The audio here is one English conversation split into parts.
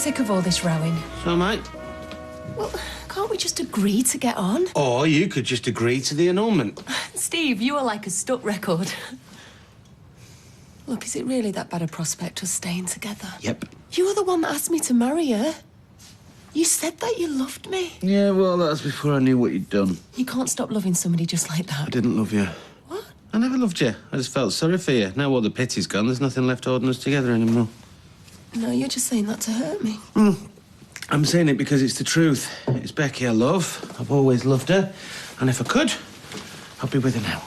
sick of all this rowing. So, mate? Well, can't we just agree to get on? Or you could just agree to the annulment. Steve, you are like a stuck record. Look, is it really that bad a prospect us staying together? Yep. You were the one that asked me to marry her. You said that you loved me. Yeah, well, that was before I knew what you'd done. You can't stop loving somebody just like that. I didn't love you. What? I never loved you. I just felt sorry for you. Now all the pity's gone, there's nothing left holding us together anymore. No, you're just saying that to hurt me. I'm saying it because it's the truth. It's Becky I love. I've always loved her. And if I could, I'd be with her now.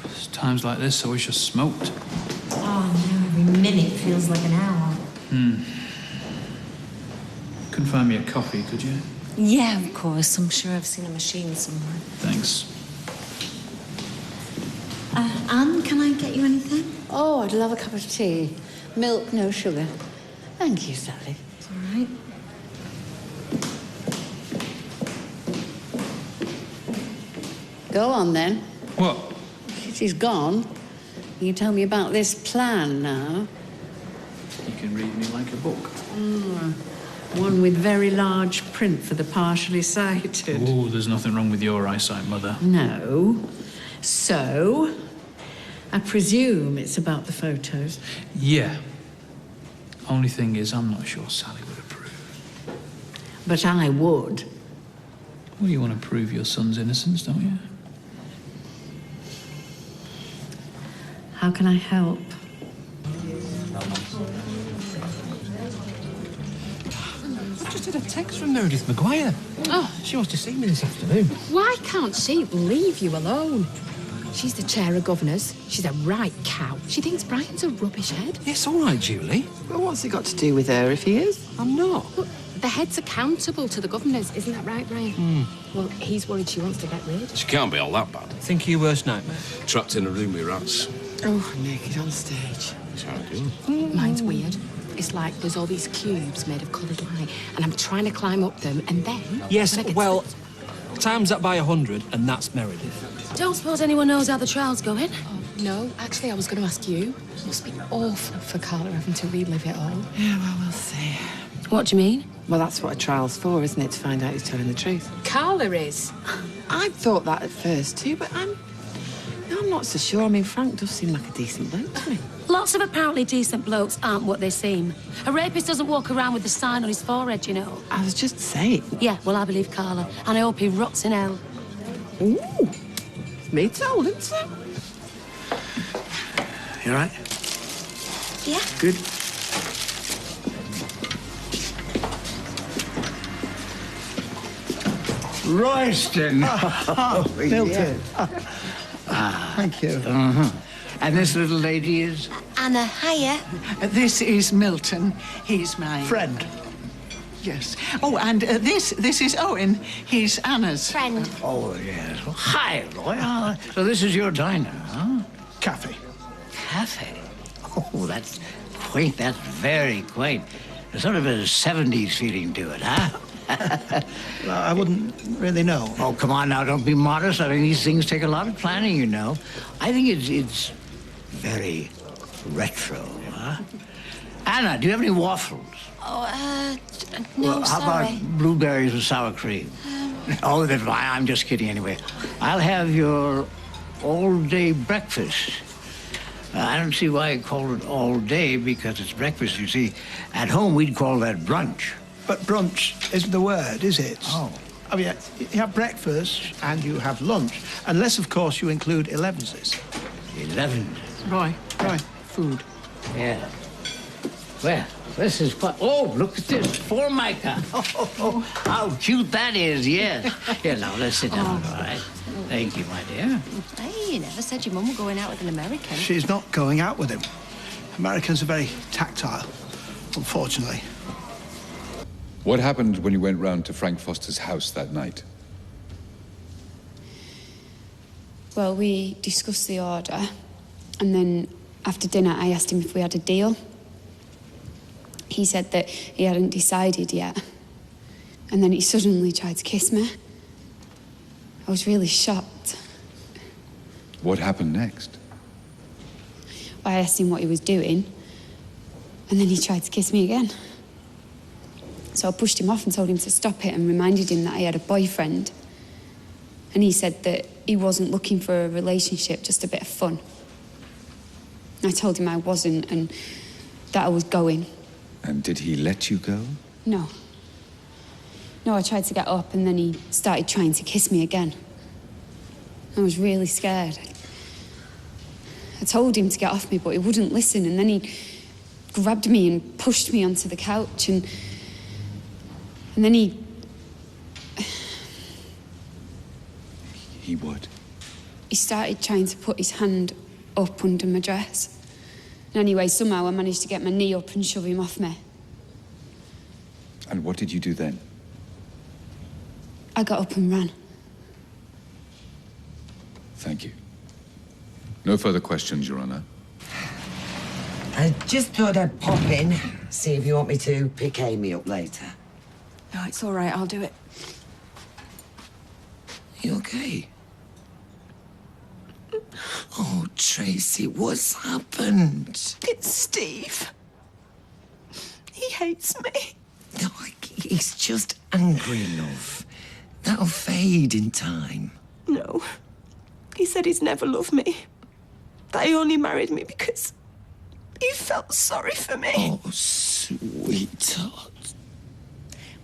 It's times like this I wish I smoked. Oh, no, every minute feels like an hour. Couldn't find me a coffee, could you? Yeah, of course. I'm sure I've seen a machine somewhere. Thanks. Anne, can I get you anything? Oh, I'd love a cup of tea. Milk, no sugar. Thank you, Sally. It's all right. Go on, then. What? She's gone. You tell me about this plan now. You can read me like a book. One with very large print for the partially sighted. Oh, there's nothing wrong with your eyesight, Mother. No. So, I presume it's about the photos. Yeah. Only thing is, I'm not sure Sally would approve. But I would. Well, you want to prove your son's innocence, don't you? How can I help? I just had a text from Meredith Maguire. Oh, she wants to see me this afternoon. Why can't she leave you alone? She's the chair of governors. She's a right cow. She thinks Brian's a rubbish head. Yes, all right, Julie. Well, what's it got to do with her if he is? I'm not. Look, the head's accountable to the governors. Isn't that right, Brian? Well, he's worried she wants to get rid. She can't be all that bad. Think of your worst nightmare. Trapped in a room with rats. Oh, naked on stage. That's how I do. Mine's weird. It's like there's all these cubes made of coloured light, and I'm trying to climb up them, and then... Yes, well, times that by 100, and that's Meredith. Don't suppose anyone knows how the trial's going? Oh, no, actually, I was going to ask you. It must be awful for Carla having to relive it all. Yeah, well, we'll see. What do you mean? Well, that's what a trial's for, isn't it? To find out who's telling the truth. Carla is. I thought that at first, too, but I'm not so sure. I mean, Frank does seem like a decent bloke to me. Lots of apparently decent blokes aren't what they seem. A rapist doesn't walk around with the sign on his forehead, you know. I was just saying. Yeah, well, I believe Carla, and I hope he rots in hell. Ooh. Me told him so. You all right? Yeah. Good. Royston. Milton. Thank you. And this little lady is? Anna, hiya. This is Milton. He's my... Friend. Yes. Oh, and this is Owen. He's Anna's... Friend. Oh, yes. Well, hi, Roy. So this is your diner, huh? Cafe. Cafe? Oh, that's quaint. That's very quaint. There's sort of a 70s feeling to it, huh? Well, I wouldn't really know. Oh, come on now, don't be modest. I mean, these things take a lot of planning, you know. I think it's very retro, huh? Anna, do you have any waffles? Oh, no, Well, how sorry. about blueberries with sour cream? Oh, that's fine. I'm just kidding anyway. I'll have your all-day breakfast. I don't see why you call it all day, because it's breakfast, you see. At home, we'd call that brunch. But brunch isn't the word, is it? Oh. I mean, you have breakfast and you have lunch, unless, of course, you include 11s. 11. Roy, Right. food. Yeah. Well, this is quite... Oh, look at this. Formica. Oh, how cute that is, yes. Here, now, let's sit down, all right? Thank you, my dear. Hey, you never said your mum were going out with an American. She's not going out with him. Americans are very tactile, unfortunately. What happened when you went round to Frank Foster's house that night? Well, we discussed the order, and then after dinner I asked him if we had a deal. He said that he hadn't decided yet, and then he suddenly tried to kiss me. I was really shocked. What happened next? I asked him what he was doing, and then he tried to kiss me again. So I pushed him off and told him to stop it and reminded him that I had a boyfriend. And he said that he wasn't looking for a relationship, just a bit of fun. I told him I wasn't and that I was going. And did he let you go? No. No, I tried to get up and then he started trying to kiss me again. I was really scared. I told him to get off me, but he wouldn't listen, and then he grabbed me and pushed me onto the couch, and then he... He would? He started trying to put his hand up under my dress. And anyway, somehow I managed to get my knee up and shove him off me. And what did you do then? I got up and ran. Thank you. No further questions, Your Honor. I just thought I'd pop in, see if you want me to pick Amy up later. No, it's all right. I'll do it. You okay? Oh, Tracy, what's happened? It's Steve. He hates me. No, he's just angry enough. That'll fade in time. No. He said he's never loved me. That he only married me because he felt sorry for me. Oh, sweetheart.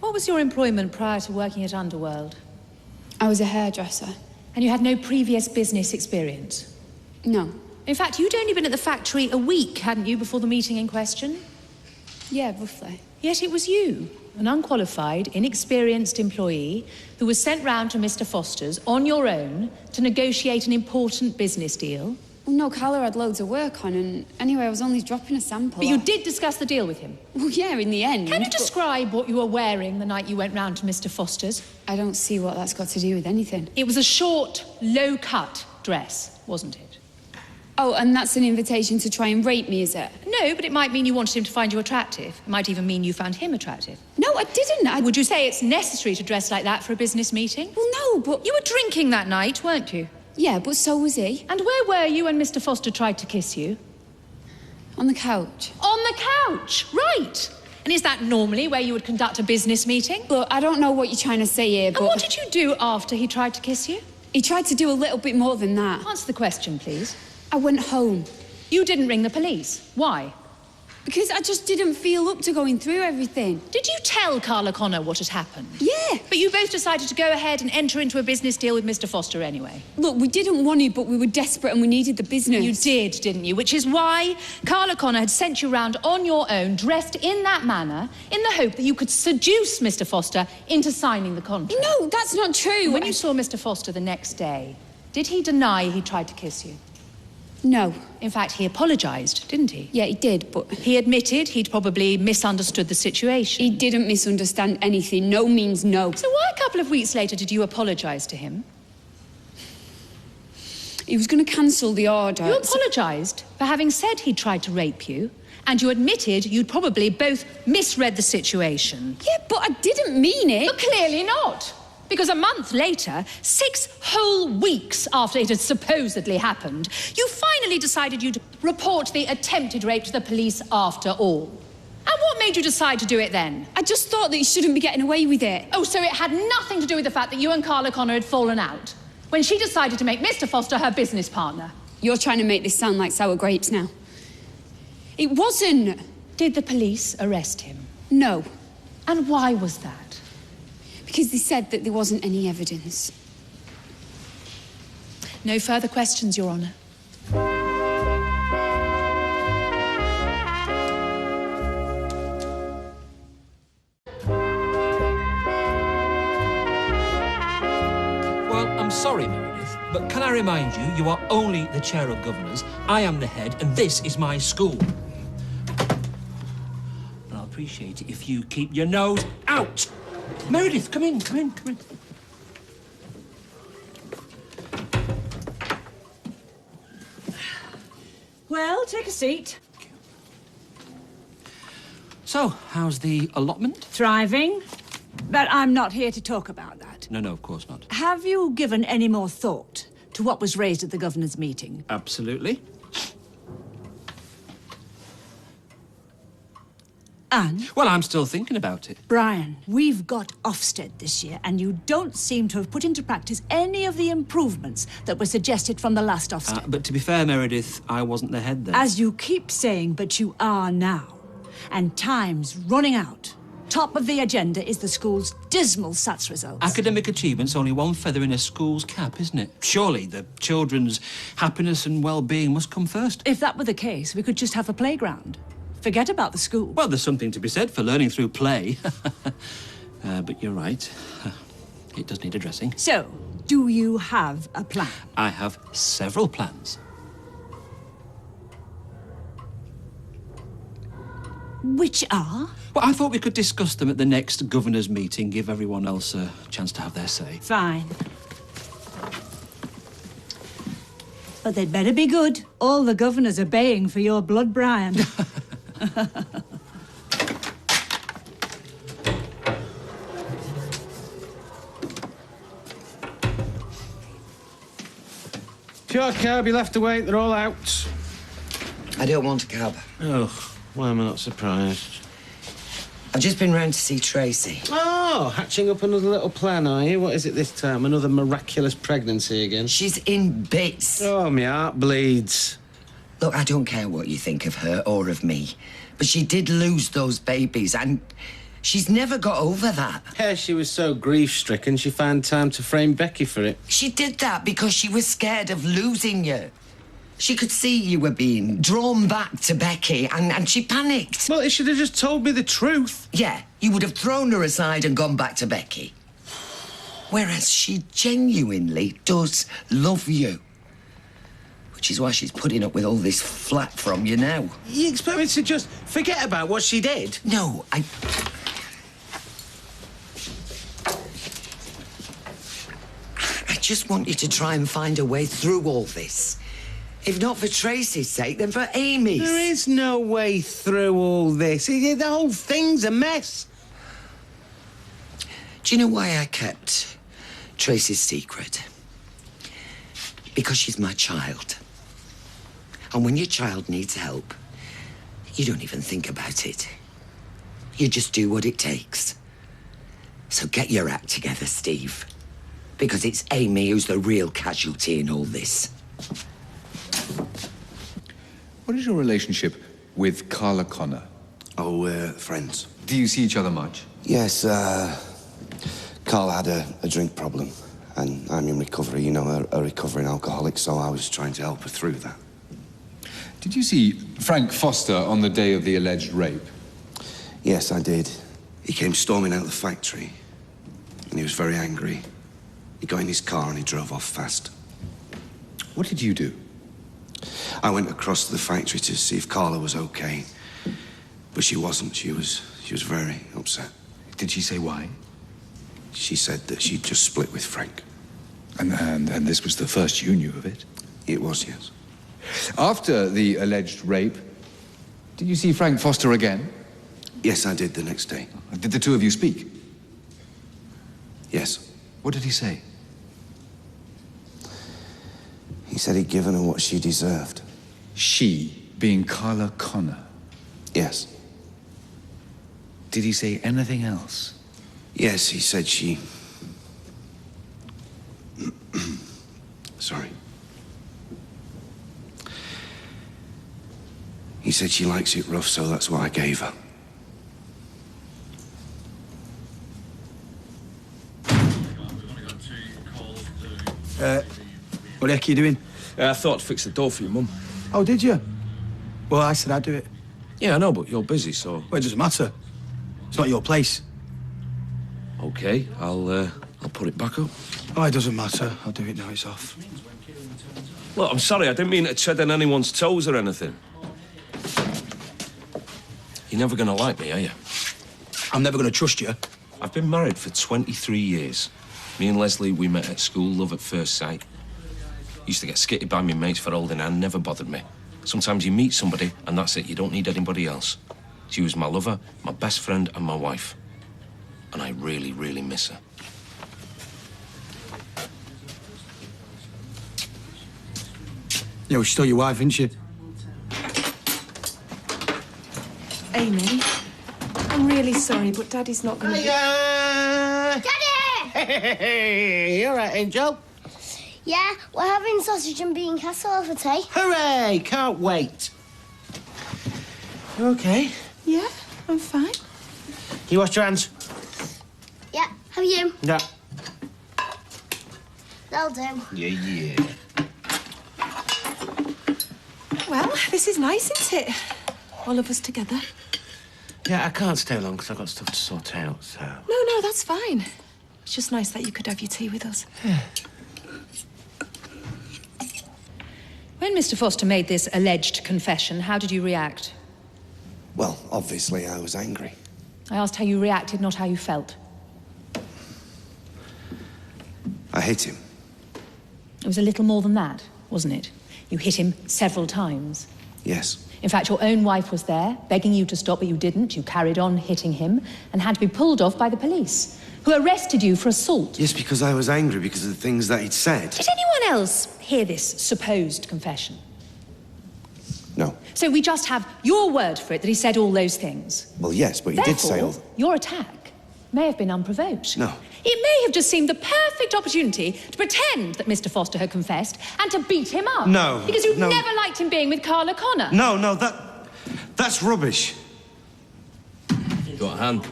What was your employment prior to working at Underworld? I was a hairdresser. And you had no previous business experience? No. In fact, you'd only been at the factory a week, hadn't you, before the meeting in question? Yeah, roughly. Yet it was you, an unqualified, inexperienced employee who was sent round to Mr. Foster's on your own to negotiate an important business deal. Well, no, Carla had loads of work on, and anyway, I was only dropping a sample. But you did discuss the deal with him? Well, yeah, in the end. Can you describe what you were wearing the night you went round to Mr. Foster's? I don't see what that's got to do with anything. It was a short, low-cut dress, wasn't it? Oh, and that's an invitation to try and rape me, is it? No, but it might mean you wanted him to find you attractive. It might even mean you found him attractive. No, I didn't. Would you say it's necessary to dress like that for a business meeting? Well, no, but... You were drinking that night, weren't you? Yeah, but so was he. And where were you when Mr. Foster tried to kiss you? On the couch. On the couch, right. And is that normally where you would conduct a business meeting? Look, I don't know what you're trying to say here, but... And what did you do after he tried to kiss you? He tried to do a little bit more than that. Answer the question, please. I went home. You didn't ring the police. Why? Because I just didn't feel up to going through everything. Did you tell Carla Connor what had happened? Yeah. But you both decided to go ahead and enter into a business deal with Mr. Foster anyway. Look, we didn't want to, but we were desperate and we needed the business. You did, didn't you? Which is why Carla Connor had sent you round on your own, dressed in that manner, in the hope that you could seduce Mr. Foster into signing the contract. No, that's not true. When you saw Mr. Foster the next day, did he deny he tried to kiss you? No. In fact, he apologised, didn't he? Yeah, he did, but... He admitted he'd probably misunderstood the situation. He didn't misunderstand anything. No means no. So why a couple of weeks later did you apologise to him? He was going to cancel the order. You apologised for having said he'd tried to rape you, and you admitted you'd probably both misread the situation. Yeah, but I didn't mean it. But clearly not. Because a month later, 6 whole weeks after it had supposedly happened, you finally decided you'd report the attempted rape to the police after all. And what made you decide to do it then? I just thought that you shouldn't be getting away with it. Oh, so it had nothing to do with the fact that you and Carla Connor had fallen out when she decided to make Mr. Foster her business partner? You're trying to make this sound like sour grapes now. It wasn't. Did the police arrest him? No. And why was that? Because they said that there wasn't any evidence. No further questions, Your Honour. Well, I'm sorry, Meredith, but can I remind you, you are only the chair of governors, I am the head, and this is my school. And I'll appreciate it if you keep your nose out. Meredith, come in, come in, come in. Well, take a seat. So, how's the allotment? Thriving. But I'm not here to talk about that. No, of course not. Have you given any more thought to what was raised at the governor's meeting? Absolutely. And? Well, I'm still thinking about it. Brian, we've got Ofsted this year, and you don't seem to have put into practice any of the improvements that were suggested from the last Ofsted. But to be fair, Meredith, I wasn't the head then. As you keep saying, but you are now. And time's running out. Top of the agenda is the school's dismal SATs results. Academic achievement's only one feather in a school's cap, isn't it? Surely the children's happiness and well-being must come first. If that were the case, we could just have a playground. Forget about the school. Well, there's something to be said for learning through play. But you're right. It does need addressing. So, do you have a plan? I have several plans. Which are? Well, I thought we could discuss them at the next governor's meeting, give everyone else a chance to have their say. Fine. But they'd better be good. All the governors are baying for your blood, Brian. Pure cab, you'll have to wait. They're all out. I don't want a cab. Oh, why am I not surprised? I've just been round to see Tracy. Oh, hatching up another little plan, are you? What is it this time? Another miraculous pregnancy again? She's in bits. Oh, my heart bleeds. Look, I don't care what you think of her or of me, but she did lose those babies, and she's never got over that. Yeah, she was so grief-stricken, she found time to frame Becky for it. She did that because she was scared of losing you. She could see you were being drawn back to Becky, and she panicked. Well, she should have just told me the truth. Yeah, you would have thrown her aside and gone back to Becky. Whereas she genuinely does love you. Which is why she's putting up with all this flack from you now. You expect me to just forget about what she did? No, I just want you to try and find a way through all this. If not for Tracy's sake, then for Amy's. There is no way through all this. The whole thing's a mess. Do you know why I kept Tracy's secret? Because she's my child. And when your child needs help, you don't even think about it. You just do what it takes. So get your act together, Steve. Because it's Amy who's the real casualty in all this. What is your relationship with Carla Connor? Oh, we're friends. Do you see each other much? Yes, Carl had a drink problem, and I'm in recovery, you know, a recovering alcoholic, so I was trying to help her through that. Did you see Frank Foster on the day of the alleged rape? Yes, I did. He came storming out of the factory, and he was very angry. He got in his car and he drove off fast. What did you do? I went across to the factory to see if Carla was okay, but she wasn't. She was very upset. Did she say why? She said that she'd just split with Frank. And this was the first you knew of it? It was, yes. After the alleged rape, did you see Frank Foster again? Yes, I did the next day. Did the two of you speak? Yes. What did he say? He said he'd given her what she deserved. She being Carla Connor? Yes. Did he say anything else? Yes, he said she... Sorry. He said she likes it rough, so that's what I gave her. What the heck are you doing? I thought I'd fix the door for your mum. Oh, did you? Well, I said I'd do it. Yeah, I know, but you're busy, so... Well, it doesn't matter. It's not your place. OK, I'll put it back up. Oh, it doesn't matter. I'll do it now it's off. Look, I'm sorry, I didn't mean to tread on anyone's toes or anything. You're never going to like me, are you? I'm never going to trust you. I've been married for 23 years. Me and Leslie, we met at school, love at first sight. Used to get skitted by my mates for holding hand, never bothered me. Sometimes you meet somebody, and that's it, you don't need anybody else. She was my lover, my best friend, and my wife. And I really, really miss her. Yeah, well, she's still your wife, isn't she? Amy, really sorry, but Daddy's not going to... Daddy! Hey, all right, Angel? Yeah, we're having sausage and bean casserole for tea. Hooray! Can't wait. You okay? Yeah, I'm fine. You washed your hands? Yeah, have you? Yeah. They'll do. Yeah. Well, this is nice, isn't it? All of us together. Yeah, I can't stay long because I've got stuff to sort out, so... No, that's fine. It's just nice that you could have your tea with us. Yeah. When Mr. Foster made this alleged confession, how did you react? Well, obviously I was angry. I asked how you reacted, not how you felt. I hit him. It was a little more than that, wasn't it? You hit him several times. Yes. In fact, your own wife was there, begging you to stop, but you didn't. You carried on hitting him and had to be pulled off by the police, who arrested you for assault. Yes, because I was angry because of the things that he'd said. Did anyone else hear this supposed confession? No. So we just have your word for it that he said all those things. Well, yes, but he did say all... Your attack may have been unprovoked. No. It may have just seemed the perfect opportunity to pretend that Mr. Foster had confessed and to beat him up. No. Because you've no. never liked him being with Carla Connor. No, that's rubbish. Got a hand?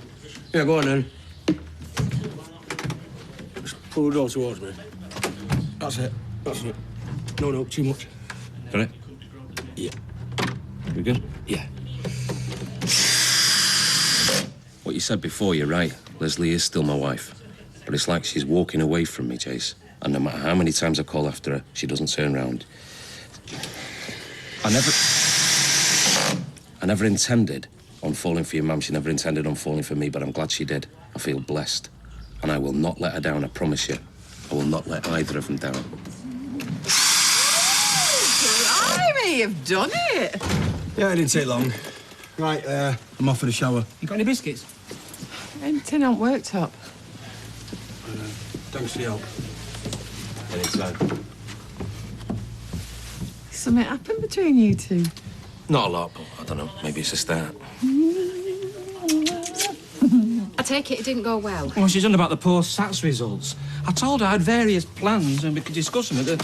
Yeah, go on then. Just pull the door towards me. That's it. No, too much. Got it? Yeah. We good? Yeah. What you said before, you're right. Leslie is still my wife. But it's like she's walking away from me, Chase. And no matter how many times I call after her, she doesn't turn round. I never intended on falling for your mum. She never intended on falling for me, but I'm glad she did. I feel blessed. And I will not let her down, I promise you. I will not let either of them down. Blimey, you've done it. Yeah, it didn't take long. Right, I'm off for the shower. You got any biscuits? Anything on worktop? Thanks for the help. Anytime. Something happened between you two? Not a lot, but I don't know. Maybe it's a start. I take it didn't go well. Well, she's on about the poor SATS results. I told her I had various plans and we could discuss them at the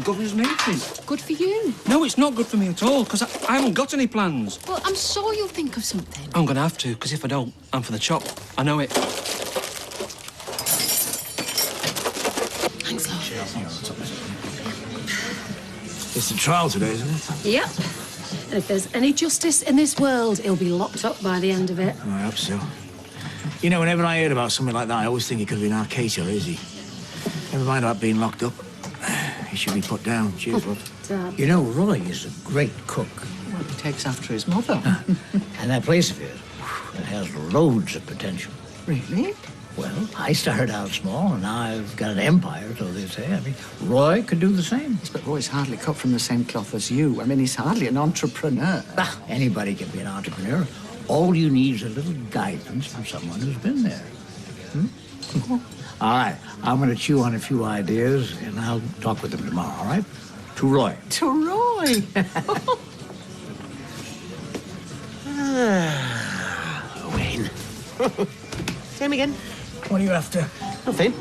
governor's meeting. Good for you. No, it's not good for me at all, because I haven't got any plans. Well, I'm sure you'll think of something. I'm going to have to, because if I don't, I'm for the chop. I know it. Thanks, love. It's the trial today, isn't it? Yep. And if there's any justice in this world, he'll be locked up by the end of it. I hope so. You know, whenever I heard about something like that, I always think it could have been Arcadia, is he? Never mind about being locked up. He should be put down. Cheers, love. Dad. You know, Roy is a great cook. Well, he takes after his mother. And that place of his, it has loads of potential. Really? Well, I started out small, and now I've got an empire, so they say. I mean, Roy could do the same. Yes, but Roy's hardly cut from the same cloth as you. I mean, he's hardly an entrepreneur. Anybody can be an entrepreneur. All you need is a little guidance from someone who's been there. All right, I'm going to chew on a few ideas, and I'll talk with them tomorrow, all right? To Roy. To Roy. Wayne. See him again. What are you after? Nothing.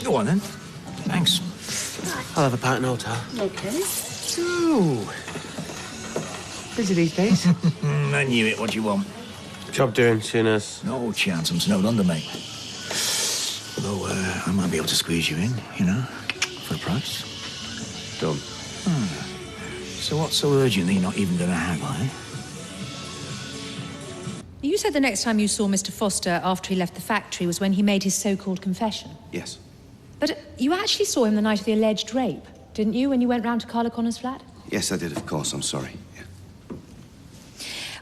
Go on, then. Thanks. I'll have a pint in the hotel. Okay. Ooh. Busy these days. I knew it. What do you want? Job doing, Sooners. No chance. I'm snowed under, mate. Although, I might be able to squeeze you in, you know, for a price. Done. So what's so urgent that you're not even going to haggle, eh? You said the next time you saw Mr. Foster after he left the factory was when he made his so-called confession. Yes. But you actually saw him the night of the alleged rape, didn't you, when you went round to Carla Connor's flat? Yes, I did, of course. I'm sorry. Yeah.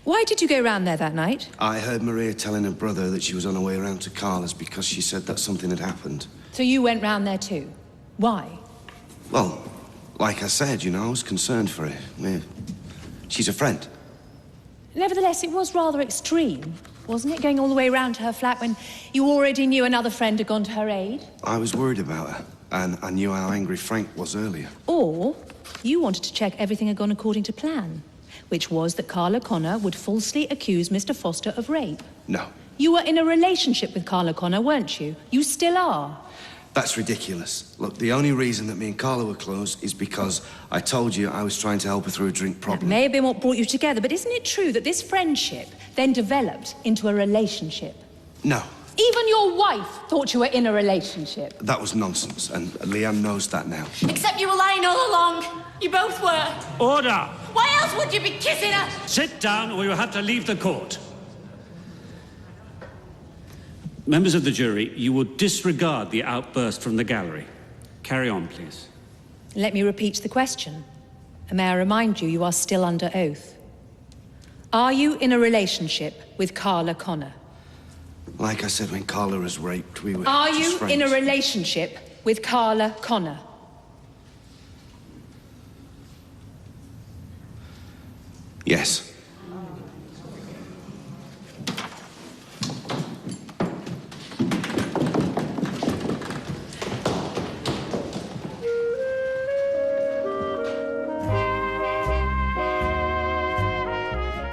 Why did you go round there that night? I heard Maria telling her brother that she was on her way around to Carla's because she said that something had happened. So you went round there too? Why? Well, like I said, you know, I was concerned for her. She's a friend. Nevertheless, it was rather extreme, wasn't it, going all the way round to her flat when you already knew another friend had gone to her aid? I was worried about her, and I knew how angry Frank was earlier. Or you wanted to check everything had gone according to plan, which was that Carla Connor would falsely accuse Mr. Foster of rape. No. You were in a relationship with Carla Connor, weren't you? You still are. That's ridiculous. Look, the only reason that me and Carla were close is because I told you I was trying to help her through a drink problem. That may have been what brought you together, but isn't it true that this friendship then developed into a relationship? No, Even your wife thought you were in a relationship. that was nonsense, and Leanne knows that now. Except you were lying all along. You both were. Order! Why else would you be kissing her? Sit down or you'll have to leave the court. Members of the jury, you will disregard the outburst from the gallery. Carry on, please. Let me repeat the question. And may I remind you, you are still under oath. Are you in a relationship with Carla Connor? Like I said, when Carla was raped, we were Are just you friends. in a relationship with Carla Connor? Yes.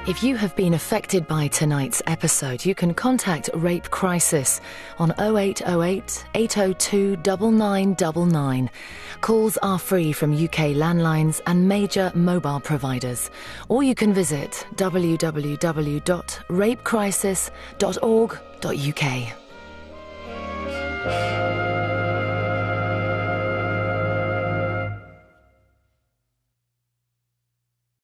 If you have been affected by tonight's episode, you can contact Rape Crisis on 0808 802 9999. Calls are free from UK landlines and major mobile providers. Or you can visit www.rapecrisis.org.uk.